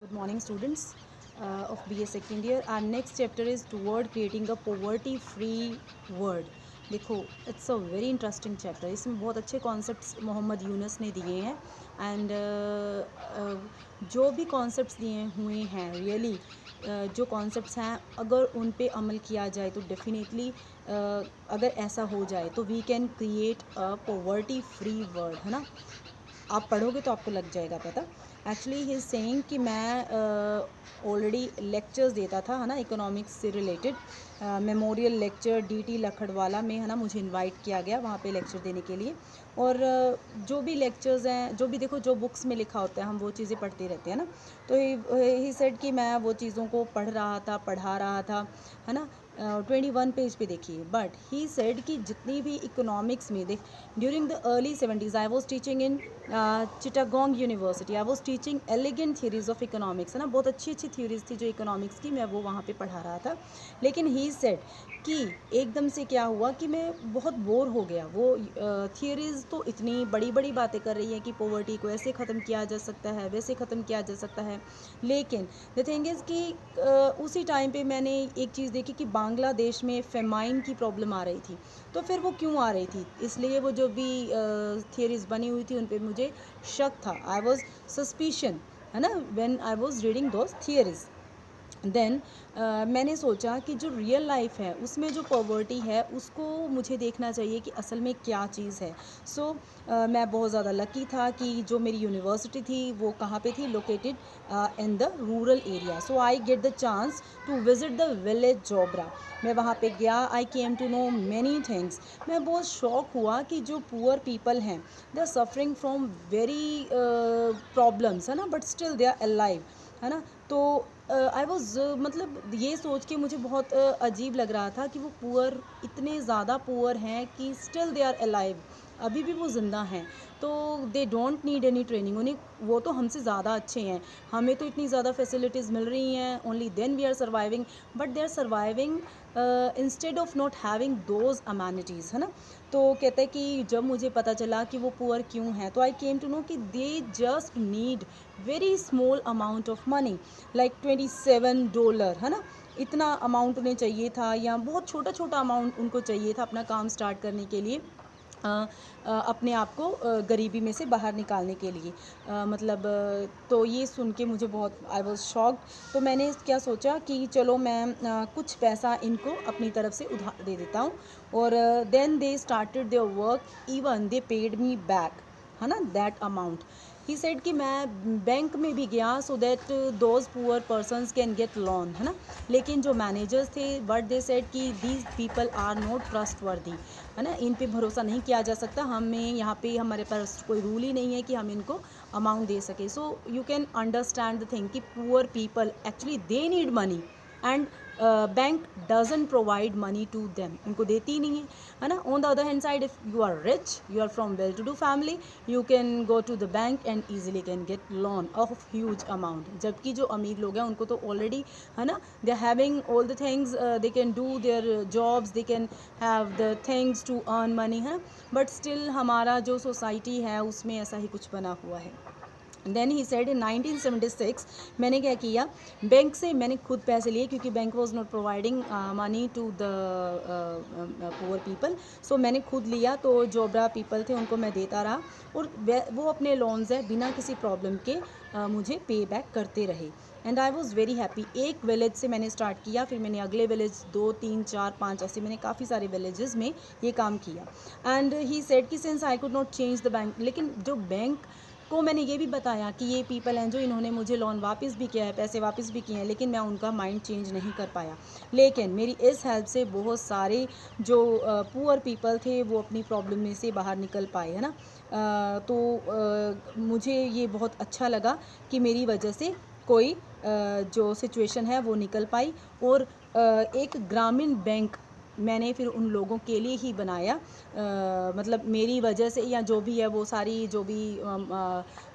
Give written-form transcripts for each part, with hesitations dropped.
Good morning, students of BA second year. Our next chapter is toward creating a poverty-free world. देखो, it's a very interesting chapter. इसमें बहुत अच्छे concepts Mohammad Yunus ने दिए हैं and जो भी कॉन्सेप्ट्स दिए हुए हैं रियली जो कॉन्सेप्ट्स हैं अगर उन पे अमल किया जाए तो डेफिनेटली अगर ऐसा हो जाए तो we can create a poverty free world, है ना. आप पढ़ोगे तो आपको लग जाएगा पता. एक्चुअली ही इज़ सेइंग कि मैं ऑलरेडी लेक्चर्स देता था, है ना, इकोनॉमिक्स से रिलेटेड. मेमोरियल लेक्चर DT लखड़वाला में, है ना, मुझे इनवाइट किया गया वहाँ पे लेक्चर देने के लिए. और जो भी लेक्चर्स हैं, जो भी देखो जो बुक्स में लिखा होता है हम वो चीज़ें पढ़ते रहते हैं ना. तो ही सेड कि मैं वो चीज़ों को पढ़ रहा था, पढ़ा रहा था, है ना. 21 पेज पे देखिए. बट ही सेड कि जितनी भी इकोनॉमिक्स में देख, during the early 70s I was teaching in Chittagong university. I was teaching elegant theories of economics, है ना. बहुत अच्छी अच्छी थ्योरीज थी जो इकोनॉमिक्स की, मैं वो वहाँ पे पढ़ा रहा था. लेकिन ही सेड कि एकदम से क्या हुआ कि मैं बहुत बोर हो गया. वो थियरीज़ तो इतनी बड़ी बड़ी बातें कर रही हैं कि पॉवर्टी को ऐसे ख़त्म किया जा सकता है, वैसे ख़त्म किया जा सकता है. लेकिन द थिंग इज़ कि उसी टाइम पे मैंने एक चीज़ देखी कि बांग्लादेश में फेमाइन की प्रॉब्लम आ रही थी. तो फिर वो क्यों आ रही थी, इसलिए वो जो भी थियरीज़ बनी हुई थी उन पर मुझे शक था. आई वॉज सस्पिशन, है ना, when I was reading those theories. Then मैंने सोचा कि जो रियल लाइफ है उसमें जो पॉवर्टी है उसको मुझे देखना चाहिए कि असल में क्या चीज़ है. सो मैं बहुत ज़्यादा लकी था कि जो मेरी यूनिवर्सिटी थी वो कहाँ पे थी, located in the rural area. So I get the chance to visit the village Jobra. मैं वहाँ पे गया. I came to know many things. मैं बहुत शॉक हुआ कि जो पुअर पीपल हैं they are suffering from very problems, है ना, but still they are alive, है ना. तो आई वॉज मतलब ये सोच के मुझे बहुत अजीब लग रहा था कि वो पुअर इतने ज़्यादा पुअर हैं कि स्टिल दे आर अलाइव, अभी भी वो ज़िंदा हैं. तो दे डोंट नीड एनी ट्रेनिंग. उन्हें वो तो हमसे ज़्यादा अच्छे हैं, हमें तो इतनी ज़्यादा फैसिलिटीज़ मिल रही हैं, only then we are surviving. But they are surviving instead of not having those amenities, है ना. तो कहते हैं कि जब मुझे पता चला कि वो पुअर क्यों हैं तो आई केम टू नो कि they just need very small amount of money, like $27, है ना. इतना अमाउंट उन्हें चाहिए था, या बहुत छोटा छोटा अमाउंट उनको चाहिए था अपना काम स्टार्ट करने के लिए, अपने आप को गरीबी में से बाहर निकालने के लिए. मतलब तो ये सुन के मुझे बहुत आई वॉज शॉक्ड. तो मैंने क्या सोचा कि चलो मैं कुछ पैसा इनको अपनी तरफ से उधार दे देता हूँ. और then they started their work, even they paid me back, है ना, दैट अमाउंट. ही सेड कि मैं बैंक में भी गया so that those poor persons can get loan, है ना. लेकिन जो मैनेजर्स थे बट दे सेड कि these people are not trustworthy, है ना, इन पे भरोसा नहीं किया जा सकता. हमें यहाँ पे हमारे पास कोई रूल ही नहीं है कि हम इनको अमाउंट दे सके. So you can understand the thing कि poor people actually they need money and bank doesn't provide money to them, उनको देती ही नहीं है ना. On the other hand side, if you are rich, you are from well to do family, you can go to the bank and easily can get loan of huge amount. जबकि जो अमीर लोग हैं उनको तो ऑलरेडी, है ना, they are having all the things, they can do their jobs, they can have the things to earn money, है ना. बट स्टिल हमारा जो सोसाइटी है उसमें ऐसा ही कुछ बना हुआ है. देन ही सेड इन 1976 मैंने क्या किया, बैंक से मैंने खुद पैसे लिए क्योंकि bank was not providing money to the poor people. So मैंने खुद लिया. तो जोबरा पीपल थे उनको मैं देता रहा और वो अपने लोन्स है बिना किसी प्रॉब्लम के मुझे पे बैक करते रहे. And I was very happy. एक विलेज से मैंने स्टार्ट किया, फिर मैंने अगले विलेज 2 3 4 5 ऐसे मैंने काफ़ी सारे विलेजेस में ये काम किया. एंड ही सेड कि since I could not change the bank, लेकिन जो बैंक को मैंने ये भी बताया कि ये पीपल हैं जो इन्होंने मुझे लोन वापस भी किया है, पैसे वापस भी किए हैं, लेकिन मैं उनका माइंड चेंज नहीं कर पाया. लेकिन मेरी इस हेल्प से बहुत सारे जो पुअर पीपल थे वो अपनी प्रॉब्लम में से बाहर निकल पाए, है ना. तो मुझे ये बहुत अच्छा लगा कि मेरी वजह से कोई जो सिचुएशन है वो निकल पाई. और एक ग्रामीण बैंक मैंने फिर उन लोगों के लिए ही बनाया. मतलब मेरी वजह से या जो भी है वो सारी जो भी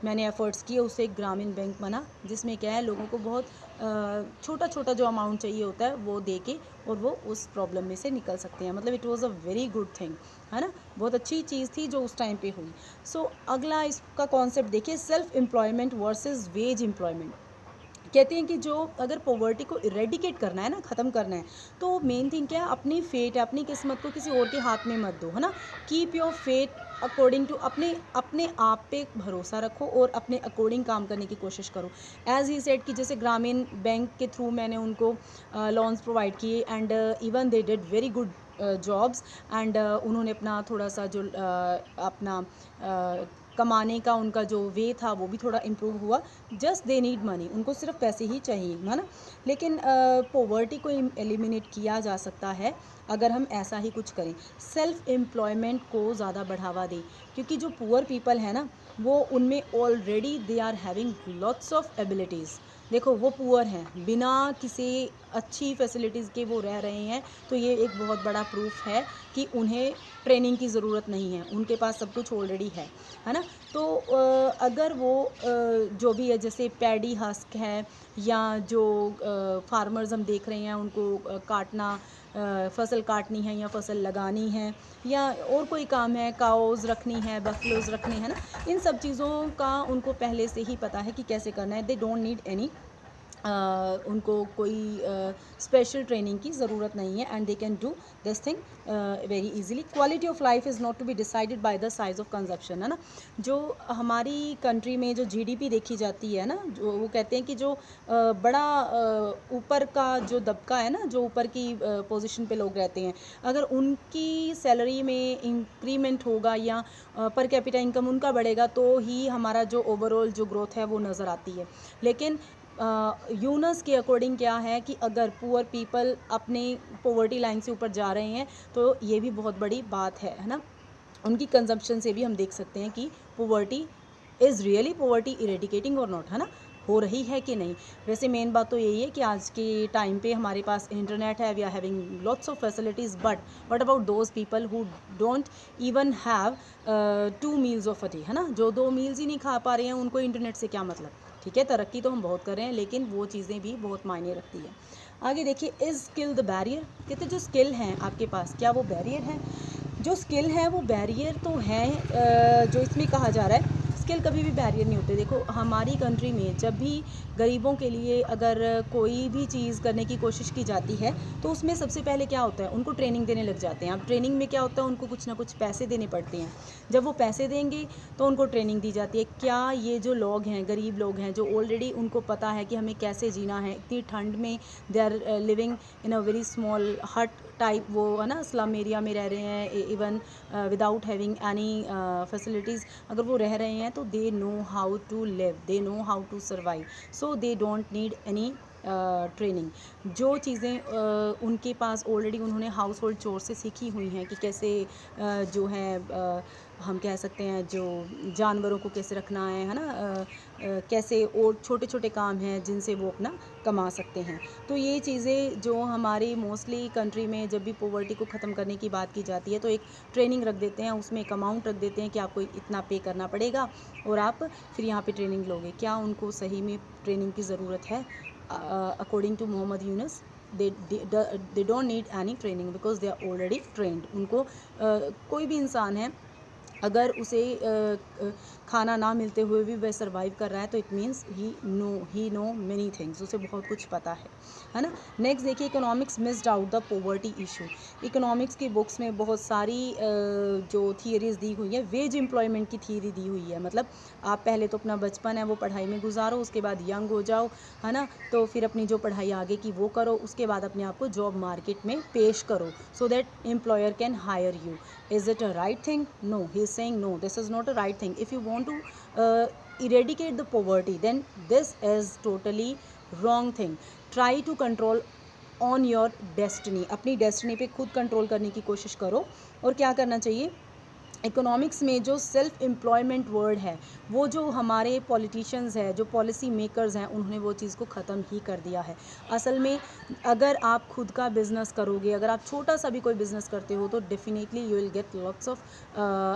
मैंने एफ़र्ट्स किए उससे एक ग्रामीण बैंक बना, जिसमें क्या है लोगों को बहुत छोटा छोटा जो अमाउंट चाहिए होता है वो दे के और वो उस प्रॉब्लम में से निकल सकते हैं. मतलब it was a very good thing, है ना. बहुत अच्छी चीज़ थी जो उस टाइम पे हुई. सो अगला इसका कॉन्सेप्ट देखिए, self employment versus veg employment. कहते हैं कि जो अगर पॉवर्टी को इरेडिकेट करना है ना, ख़त्म करना है, तो मेन थिंग क्या है, अपनी फेट है, अपनी किस्मत को किसी और के हाथ में मत दो, है ना। Keep your fate according to, अपने अपने आप पे भरोसा रखो और अपने अकॉर्डिंग काम करने की कोशिश करो। एज ही सेड कि जैसे ग्रामीण बैंक के थ्रू मैंने उनको लोन्स प्रोवाइड किए and even they did very good jobs and उन्होंने अपना थोड़ा सा जो अपना कमाने का उनका जो वे था वो भी थोड़ा इम्प्रूव हुआ। जस्ट दे नीड मनी, उनको सिर्फ पैसे ही चाहिए, है ना। लेकिन पॉवर्टी को एलिमिनेट किया जा सकता है अगर हम ऐसा ही कुछ करें, सेल्फ एम्प्लॉयमेंट को ज़्यादा बढ़ावा दें, क्योंकि जो पुअर पीपल है ना, वो उनमें already they are having lots of abilities. देखो वो पुअर हैं, बिना किसी अच्छी फैसिलिटीज़ के वो रह रहे हैं, तो ये एक बहुत बड़ा प्रूफ है कि उन्हें ट्रेनिंग की ज़रूरत नहीं है, उनके पास सब कुछ ऑलरेडी है ना। तो अगर वो जो भी है, जैसे पैडी हस्क है या जो फार्मर्स हम देख रहे हैं उनको काटना, फसल काटनी है या फसल लगानी है या और कोई काम है, काउज़ रखनी है, बफलोज़ रखने हैं ना, इन सब चीज़ों का उनको पहले से ही पता है कि कैसे करना है। दे डोंट नीड एनी उनको कोई स्पेशल ट्रेनिंग की ज़रूरत नहीं है and they can do this thing very easily. Quality of life is not to be decided by the size of consumption, है ना। जो हमारी कंट्री में जो जीडीपी देखी जाती है ना, जो वो कहते हैं कि जो बड़ा ऊपर का जो दबका है ना, जो ऊपर की पोजीशन पे लोग रहते हैं, अगर उनकी सैलरी में इंक्रीमेंट होगा या पर कैपिटा इनकम उनका बढ़ेगा तो ही हमारा जो ओवरऑल जो ग्रोथ है वो नज़र आती है। लेकिन यूनस के अकॉर्डिंग क्या है कि अगर पुअर पीपल अपने पॉवर्टी लाइन से ऊपर जा रहे हैं तो ये भी बहुत बड़ी बात है ना। उनकी कंजम्पशन से भी हम देख सकते हैं कि poverty is really poverty eradicating और नॉट, है ना, हो रही है कि नहीं। वैसे मेन बात तो यही है कि आज के टाइम पे हमारे पास इंटरनेट है, we are having lots of facilities, but what about those people who don't even have 2 meals of a day, है ना, जो 2 मील्स ही नहीं खा पा रहे हैं, उनको इंटरनेट से क्या मतलब। ठीक है, तरक्की तो हम बहुत कर रहे हैं लेकिन वो चीज़ें भी बहुत मायने रखती है। आगे देखिए, इज़ स्किल द बैरियर, कहते जो स्किल हैं आपके पास, क्या वो बैरियर है। जो स्किल है वो बैरियर तो है, जो इसमें कहा जा रहा है स्किल कभी भी बैरियर नहीं होते। देखो हमारी कंट्री में जब भी गरीबों के लिए अगर कोई भी चीज़ करने की कोशिश की जाती है तो उसमें सबसे पहले क्या होता है, उनको ट्रेनिंग देने लग जाते हैं। अब ट्रेनिंग में क्या होता है, उनको कुछ ना कुछ पैसे देने पड़ते हैं। जब वो पैसे देंगे तो उनको ट्रेनिंग दी जाती है। क्या ये जो लोग हैं, गरीब लोग हैं, जो ऑलरेडी उनको पता है कि हमें कैसे जीना है, इतनी ठंड में they are living in a very small hut type, वो है ना, स्लम एरिया में रह रहे हैं, even without having any facilities, अगर वो रह रहे हैं तो they know how to live, they know how to survive, so they don't need any training. जो चीज़ें उनके पास ऑलरेडी उन्होंने हाउस होल्ड चोर से सीखी हुई हैं कि कैसे जो है हम कह सकते हैं जो जानवरों को कैसे रखना है ना, कैसे और छोटे छोटे काम हैं जिनसे वो अपना कमा सकते हैं। तो ये चीज़ें जो हमारी मोस्टली कंट्री में जब भी पॉवर्टी को ख़त्म करने की बात की जाती है तो एक ट्रेनिंग रख देते हैं, उसमें एक अमाउंट रख देते हैं कि आपको इतना पे करना पड़ेगा और आप फिर यहाँ पे ट्रेनिंग लोगे। क्या उनको सही में ट्रेनिंग की ज़रूरत है? According to Mohammad Yunus, they don't need any training because they are already trained। उनको कोई भी इंसान है अगर उसे खाना ना मिलते हुए भी वह सर्वाइव कर रहा है तो it means he know many things, उसे बहुत कुछ पता है ना। नेक्स्ट देखिए, economics missed out the poverty issue. Economics की बुक्स में बहुत सारी जो थियरीज दी हुई है, वेज एम्प्लॉयमेंट की थियरी दी हुई है। मतलब आप पहले तो अपना बचपन है वो पढ़ाई में गुजारो, उसके बाद यंग हो जाओ, है ना, तो फिर अपनी जो पढ़ाई आगे की वो करो, उसके बाद अपने आप को जॉब मार्केट में पेश करो so that employer can hire you. Is it a right thing? No, he is saying no, this is not a right thing. If you want to eradicate the poverty, then this is totally wrong thing. Try to control on your destiny. अपनी destiny पे खुद control करने की कोशिश करो। और क्या करना चाहिए, इकोनॉमिक्स में जो सेल्फ एम्प्लॉयमेंट वर्ड है वो जो हमारे पॉलिटिशियंस हैं, जो पॉलिसी मेकर्स हैं, उन्होंने वो चीज़ को ख़त्म ही कर दिया है। असल में अगर आप खुद का बिज़नेस करोगे, अगर आप छोटा सा भी कोई बिज़नेस करते हो तो definitely you will get lots of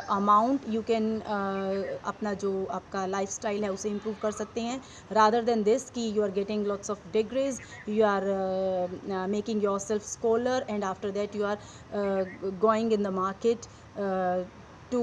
amount, you can अपना जो आपका लाइफस्टाइल है उसे इम्प्रूव कर सकते हैं, रादर देन दिस कि you are getting lots of degrees, you are making yourself scholar and after that you are going in the market to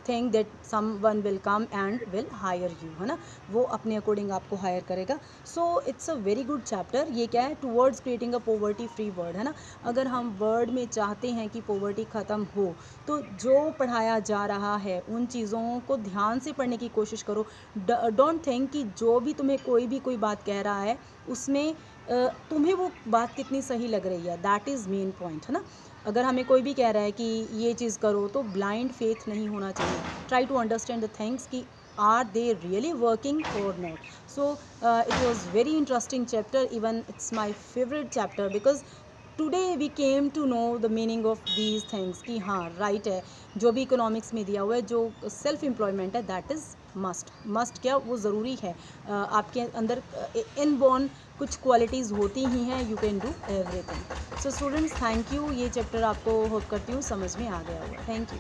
think that someone will come and will hire you, है ना, वो अपने अकॉर्डिंग आपको hire करेगा. So it's a very good chapter. ये क्या है, towards creating a poverty free world, है ना. अगर हम वर्ल्ड में चाहते हैं कि पॉवर्टी ख़त्म हो, तो जो पढ़ाया जा रहा है उन चीज़ों को ध्यान से पढ़ने की कोशिश करो. डोंट थिंक कि जो भी तुम्हें कोई बात कह रहा है उसमें तुम्हें वो बात कितनी सही लग रही है, दैट इज़ मेन पॉइंट, है ना. अगर हमें कोई भी कह रहा है कि ये चीज़ करो, तो ब्लाइंड फेथ नहीं होना चाहिए. Try to understand the things कि are they really working or not. So it was very interesting chapter, even it's my favorite chapter because today we came to know the meaning of these things कि हाँ right है, जो भी economics में दिया हुआ है, जो सेल्फ एम्प्लॉयमेंट है, दैट इज़ मस्ट क्या वो ज़रूरी है. आपके अंदर इनबॉर्न कुछ क्वालिटीज़ होती ही हैं, you can do everything. So students, thank you. ये चैप्टर आपको होप करती हूँ समझ में आ गया होगा. Thank you.